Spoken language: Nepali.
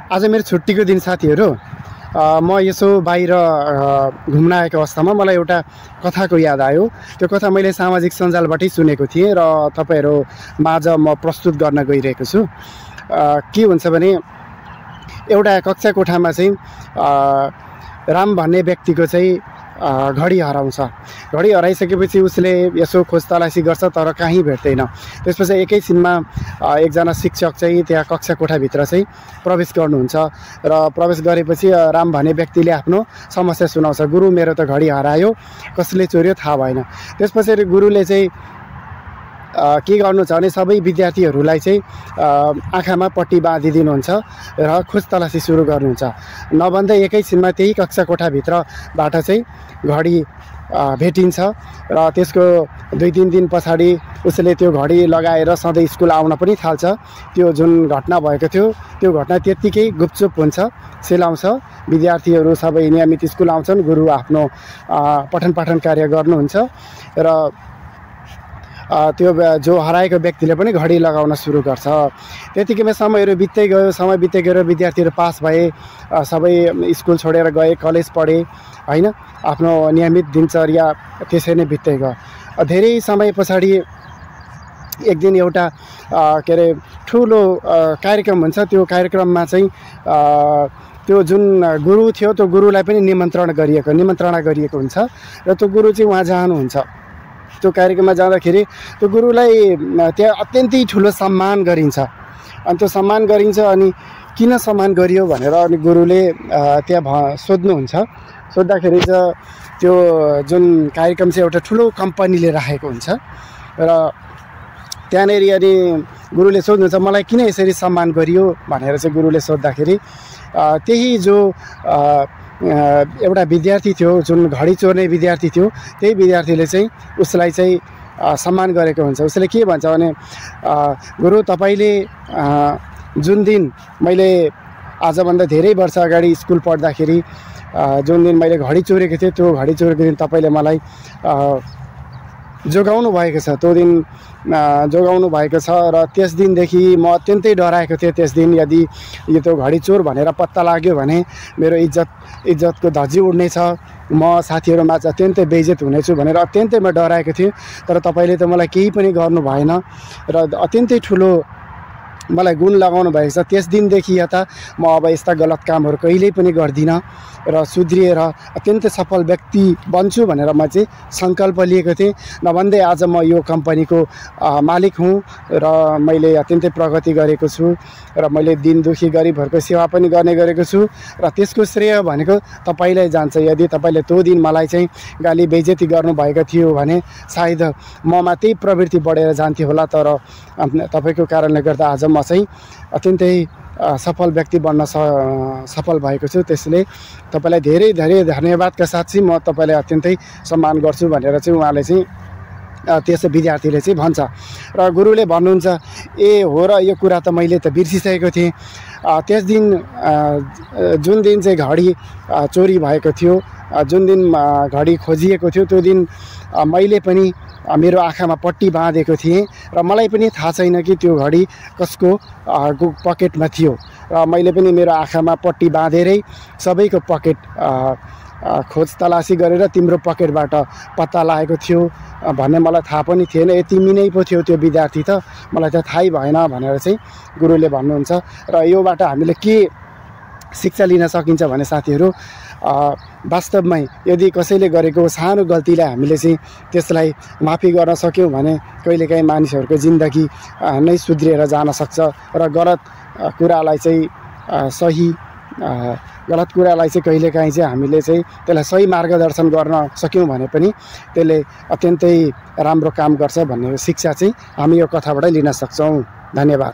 आज मेरो छुट्टीको दिन साथीहरू म यसो बाहिर घुम्न आएको अवस्थामा मलाई एउटा कथाको याद आयो। त्यो कथा मैले सामाजिक सञ्जालबाटै सुनेको थिएँ र तपाईहरु माझ म प्रस्तुत गर्न गइरहेको छु। के हुन्छ भने एउटा कक्षा कोठामा चाहिँ राम भन्ने व्यक्तिको चाहिँ घडी हराउँछ। घडी हराइसकेपछि उसले यसो खोज तलासी गर्छ तर कहीँ भेट्दैन। त्यसपछि एकैछिनमा एकजना शिक्षक चाहिँ त्यहाँ कक्षा कोठाभित्र चाहिँ प्रवेश गर्नुहुन्छ र प्रवेश गरेपछि राम भन्ने व्यक्तिले आफ्नो समस्या सुनाउँछ। गुरु, मेरो त घडी हरायो, कसले चोर्यो थाहा भएन। त्यसपछि गुरुले चाहिँ के गर्नुहुन्छ भने सबै विद्यार्थीहरूलाई चाहिँ आँखामा पट्टी बाँधिदिनुहुन्छ र खोज तलासी सुरु गर्नुहुन्छ। नभन्दै एकैछिनमा त्यही कक्षा कोठाभित्रबाट चाहिँ घडी भेटिन्छ र त्यसको 2-3 दिन पछाडि उसले त्यो घडी लगाएर सधैँ स्कुल आउन पनि थाल्छ। त्यो जुन घटना भएको थियो त्यो घटना त्यत्तिकै गुपचुप हुन्छ, सेलाउँछ। विद्यार्थीहरू सबै नियमित स्कुल आउँछन्, गुरु आफ्नो पठन पाठन कार्य गर्नुहुन्छ र त्यो जो हराएको व्यक्तिले पनि घडी लगाउन सुरु गर्छ। त्यतिकैमा समयहरू बित्दै गयो, विद्यार्थीहरू पास भए, सबै स्कुल छोडेर गए, कलेज पढे हैन। आफ्नो नियमित दिनचर्या त्यसै नै बित्दै गयो। धेरै समय पछाडि एक दिन एउटा के अरे ठुलो कार्यक्रम हुन्छ। त्यो कार्यक्रममा चाहिँ त्यो जुन गुरु थियो त्यो गुरुलाई पनि निमन्त्रणा गरिएको हुन्छ र त्यो गुरु चाहिँ वहाँ जानुहुन्छ। त्यो कार्यक्रममा जाँदाखेरि त्यो गुरुलाई त्यहाँ अत्यन्तै ठुलो सम्मान गरिन्छ। अनि त्यो सम्मान गरिन्छ, अनि किन सम्मान गरियो भनेर अनि गुरुले त्यहाँ सोध्नुहुन्छ। सोद्धाखेरि चाहिँ त्यो जुन कार्यक्रम चाहिँ एउटा ठुलो कम्पनीले राखेको हुन्छ र त्यहाँनिर अनि गुरुले सोध्नुहुन्छ मलाई किन यसरी सम्मान गरियो भनेर चाहिँ गुरुले सोद्धाखेरि त्यही जो एउटा विद्यार्थी थियो, जुन घडी चोर्ने विद्यार्थी थियो, त्यही विद्यार्थीले चाहिँ उसलाई चाहिँ सम्मान गरेको हुन्छ। उसले के भन्छ भने गुरु, तपाईले जुन दिन मैले आजभन्दा धेरै वर्ष अगाडि स्कुल पढ्दाखेरि जुन दिन मैले घडी चोरेको थिएँ, त्यो घडी चोरेको दिन तपाईले मलाई जोगाउनु भएको छ। त्यो दिन जोगाउनु भएको छ र त्यस दिनदेखि म अत्यन्तै डराएको थिएँ। त्यस दिन यदि यो त्यो घडी चोर भनेर पत्ता लाग्यो भने मेरो इज्जतको धज्जी उड्नेछ, म साथीहरूमा अत्यन्तै बेइज्जत हुनेछु भनेर अत्यन्तै म डराएको थिएँ। तर तपाईले त मलाई केही पनि गर्नु भएन र अत्यन्तै ठुलो मलाई गुण लगाउनु भएको छ। त्यस दिनदेखि यता म अब यस्ता गलत कामहरू कहिल्यै पनि गर्दिनँ र सुध्रिएर अत्यन्तै सफल व्यक्ति बन्छु भनेर म चाहिँ सङ्कल्प लिएको थिएँ। नभन्दै आज म यो कम्पनीको मालिक हुँ र मैले अत्यन्तै प्रगति गरेको छु र मैले दिन दुखी गरिबहरूको सेवा पनि गर्ने गरेको छु र त्यसको श्रेय भनेको तपाईलाई जान्छ। यदि तपाईले त्यो दिन मलाई चाहिँ गाली बेइज्जती गर्नुभएको थियो भने सायद ममा त्यही प्रवृत्ति बढेर जान्थ्यो होला। तर तपाईको कारणले गर्दा आज म चाहिँ अत्यन्तै सफल व्यक्ति बन्न सफल भएको छु। त्यसले तपाईलाई धेरै धेरै धन्यवादका साथ चाहिँ म तपाईलाई अत्यन्तै सम्मान गर्छु भनेर चाहिँ उहाँले चाहिँ त्यस विद्यार्थीले चाहिँ भन्छ। र गुरुले भन्नुहुन्छ, ए हो र, यो कुरा त मैले त बिर्सिसकेको थिएँ। त्यस दिन जुन दिन चाहिँ घडी चोरी भएको थियो, जुन दिन घडी खोजिएको थियो, त्यो दिन मैले पनि मेरो आँखामा पट्टी बाँधेको थिएँ र मलाई पनि थाहा छैन कि त्यो घडी कसको पकेटमा थियो र मैले पनि मेरो आँखामा पट्टी बाँधेरै सबैको पकेट खोज तलासी गरेर तिम्रो पकेटबाट पत्ता लागेको थियो भन्ने मलाई थाहा पनि थिएन। तिमी नै पो थियो त्यो विद्यार्थी, त मलाई त थाहै भएन भनेर चाहिँ गुरुले भन्नुहुन्छ। र योबाट हामीले के शिक्षा लिन सकिन्छ भने साथीहरू, वास्तवमै यदि कसैले गरेको सानो गल्तीलाई हामीले चाहिँ त्यसलाई माफी गर्न सक्यौँ भने कहिलेकाहीँ मानिसहरूको जिन्दगी नै सुध्रिएर जान सक्छ र गलत कुरालाई चाहिँ गलत कुरालाई चाहिँ कहिलेकाहीँ चाहिँ हामीले चाहिँ त्यसलाई सही मार्गदर्शन गर्न सक्यौँ भने पनि त्यसले अत्यन्तै राम्रो काम गर्छ भन्ने शिक्षा चाहिँ हामी यो कथाबाटै लिन सक्छौँ। धन्यवाद।